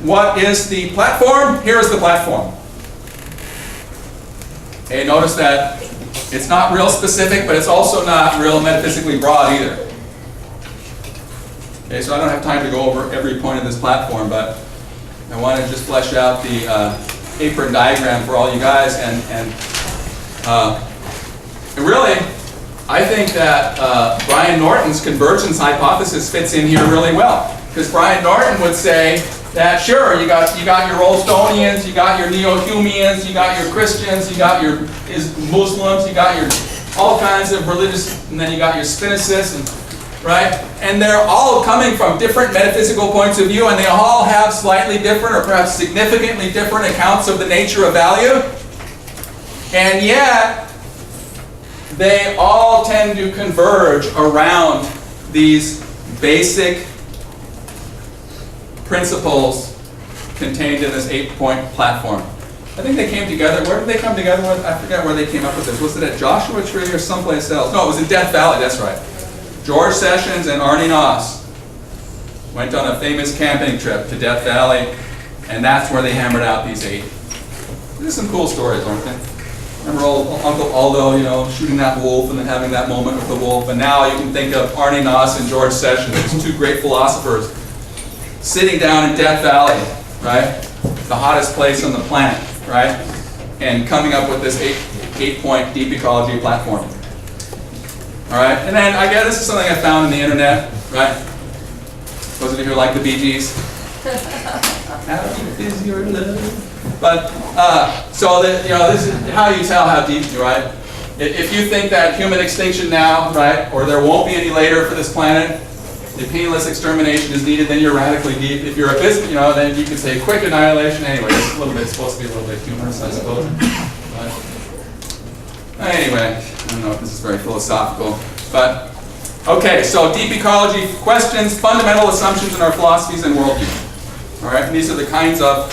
what is the platform? Here's the platform. Okay, notice that it's not real specific, but it's also not real metaphysically broad either. Okay, so I don't have time to go over every point of this platform, but I want to just flesh out the apron diagram for all you guys, and really, I think that Brian Norton's convergence hypothesis fits in here really well, because Brian Norton would say that sure, you got your Rolstonians, you got your Neo-Humeans, you got your Christians, you got your Muslims, you got your all kinds of religious, and then you got your Spinicists, and, right? And they're all coming from different metaphysical points of view, and they all have slightly different or perhaps significantly different accounts of the nature of value. And yet, they all tend to converge around these basic principles contained in this 8-point platform. I think they came together. Where did they come together with? I forget where they came up with this. Was it at Joshua Tree or someplace else? No, it was in Death Valley, that's right. George Sessions and Arnie Noss went on a famous camping trip to Death Valley, and that's where they hammered out these 8. These are some cool stories, aren't they? Remember old Uncle Aldo, you know, shooting that wolf and then having that moment with the wolf. And now you can think of Arnie Noss and George Sessions, these 2 great philosophers, sitting down in Death Valley, right? The hottest place on the planet, right? And coming up with this 8-point deep ecology platform. All right, and then I guess this is something I found on the internet, right? Those of you who like the Bee Gees. How deep is your love? But so that, you know, this is how you tell how deep, right? If you think that human extinction now, right, or there won't be any later for this planet, the painless extermination is needed, then you're radically deep. If you're a business, you know, then you can say quick annihilation. Anyway, it's a little bit supposed to be a little bit humorous, I suppose. But anyway, I don't know if this is very philosophical, but okay. So deep ecology questions, fundamental assumptions in our philosophies and worldview. All right, and these are the kinds of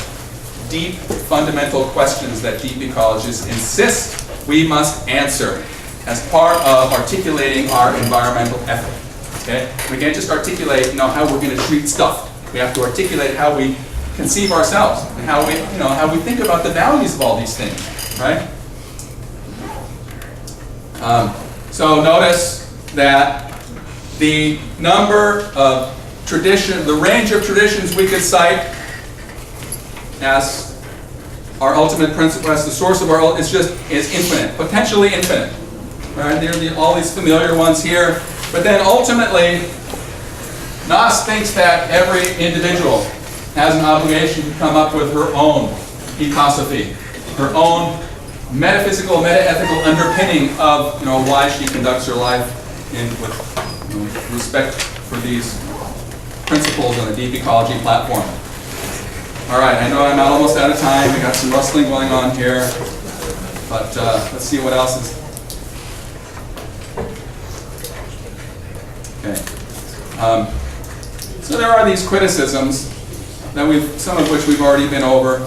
deep fundamental questions that deep ecologists insist we must answer as part of articulating our environmental ethic. Okay? We can't just articulate, you know, how we're going to treat stuff. We have to articulate how we conceive ourselves and how we, you know, how we think about the values of all these things, right? So notice that the number of the range of traditions we could cite as our ultimate principle, as the source of our, is infinite, potentially infinite. Right? There are all these familiar ones here. But then ultimately, Noss thinks that every individual has an obligation to come up with her own ecosophy, her own metaphysical, meta-ethical underpinning of, you know, why she conducts her life with, you know, respect for these principles on the deep ecology platform. All right, I know I'm almost out of time. We got some rustling going on here, but let's see what else is. Okay. So there are these criticisms that some of which we've already been over.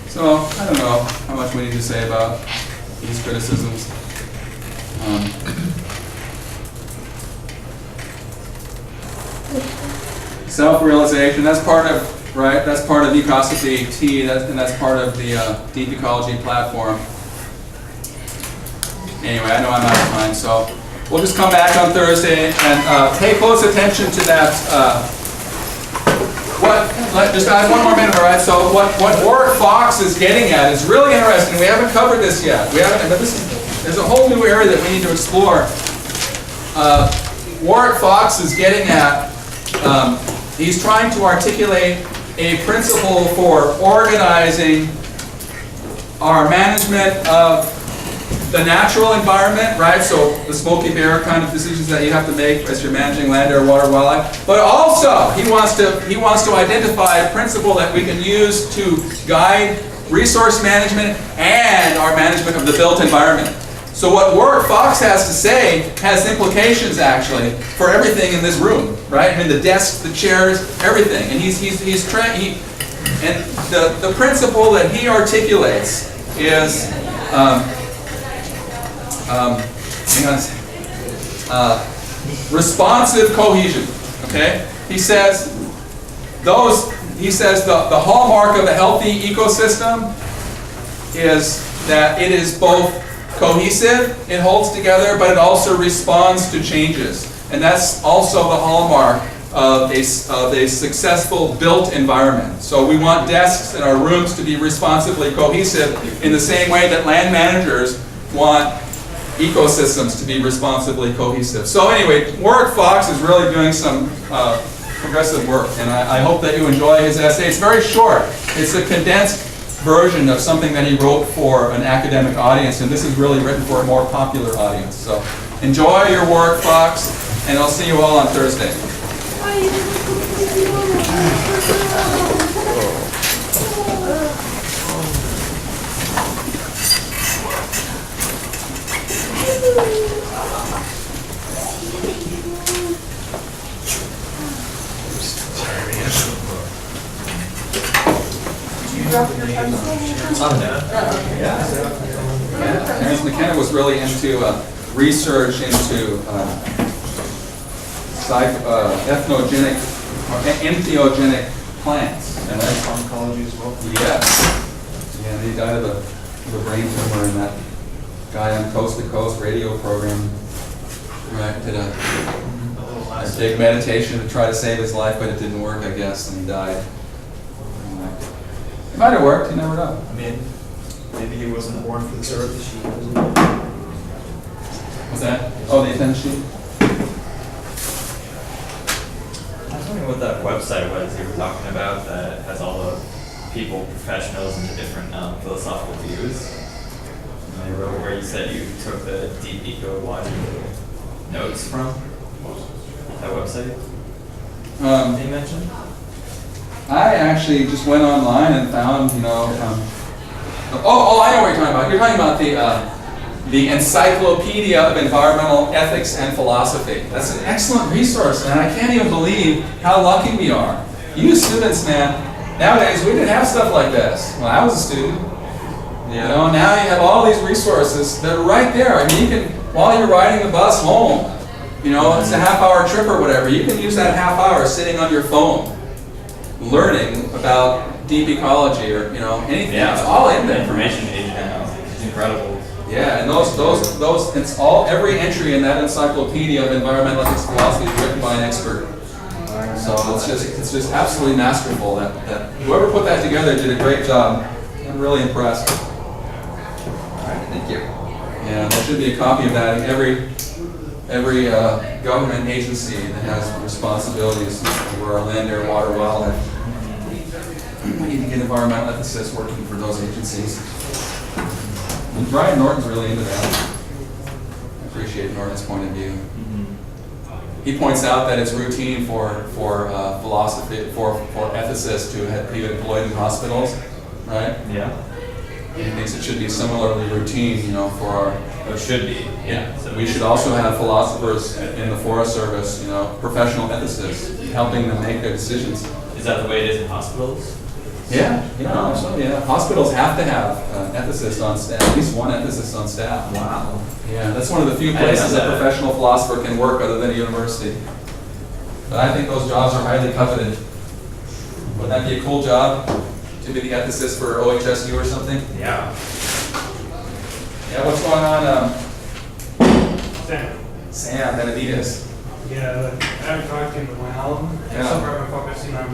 So I don't know how much we need to say about these criticisms. Self-realization, that's part of, right, that's part of ecosophy T, and that's part of the deep ecology platform. Anyway, I know I'm out of time, so we'll just come back on Thursday and pay close attention to that. Just add one more minute, all right? So what Warwick Fox is getting at is really interesting. We haven't covered this yet. But there's a whole new area that we need to explore. Warwick Fox is getting at, he's trying to articulate a principle for organizing our management of the natural environment, right? So the Smokey Bear kind of decisions that you have to make as you're managing land, air, water, wildlife. But also, he wants to identify a principle that we can use to guide resource management and our management of the built environment. So what Warwick Fox has to say has implications actually for everything in this room, right? I mean, the desks, the chairs, everything. And the principle that he articulates is hang on a second. Responsive cohesion. Okay? He says the hallmark of a healthy ecosystem is that it is both cohesive, it holds together, but it also responds to changes. And that's also the hallmark of a successful built environment. So we want desks in our rooms to be responsively cohesive in the same way that land managers want ecosystems to be responsibly cohesive. So anyway, Warwick Fox is really doing some progressive work, and I hope that you enjoy his essay. It's very short. It's a condensed version of something that he wrote for an academic audience, and this is really written for a more popular audience. So enjoy your Warwick Fox, and I'll see you all on Thursday. Terence McKenna was really into research into ethnogenic or entheogenic plants. And that's pharmacology as well? Yes. Yeah, he died of a brain tumor in that guy on Coast to Coast radio program. Right, did a big meditation to try to save his life, but it didn't work, I guess, and he died. It might have worked, you never know. I mean, maybe he wasn't born for this earth. What's that? Oh, the attendance sheet? I was wondering what that website was you were talking about that has all the people, professionals into different philosophical views. And I wrote where you said you took the deep ecological notes from that website. Did you mention? I actually just went online and found, I know what you're talking about. You're talking about the Encyclopedia of Environmental Ethics and Philosophy. That's an excellent resource, and I can't even believe how lucky we are. You students, man, nowadays we didn't have stuff like this when I was a student. Now you have all these resources that are right there. I mean, you can, while you're riding the bus home, it's a half-hour trip or whatever, you can use that half hour sitting on your phone, learning about deep ecology or anything. Yeah, it's all in the there. information age now. It's incredible. Yeah, and it's all, every entry in that Encyclopedia of Environmental Ethics and Philosophy is written by an expert. So it's just absolutely masterful. That whoever put that together did a great job. I'm really impressed. All right, thank you. Yeah, there should be a copy of that in every government agency that has responsibilities over our land, air, water, wildlife. We need to get environmental ethicists working for those agencies. And Brian Norton's really into that. I appreciate Norton's point of view. He points out that it's routine for ethicists to be employed in hospitals, right? Yeah. He thinks it should be similarly routine, for our. It should be. Yeah. So We should also have philosophers in the Forest Service, professional ethicists, helping them make their decisions. Is that the way it is in hospitals? Yeah. Hospitals have to have an ethicist on staff, at least one ethicist on staff. Wow. Yeah, that's one of the few I didn't places know a that. professional philosopher can work other than a university. But I think those jobs are highly coveted. Wouldn't that be a cool job to be the ethicist for OHSU or something? Yeah. Yeah, what's going on, Sam. Sam Benavides? Yeah, I haven't talked to him in a while. Yeah. So far, I'm focusing on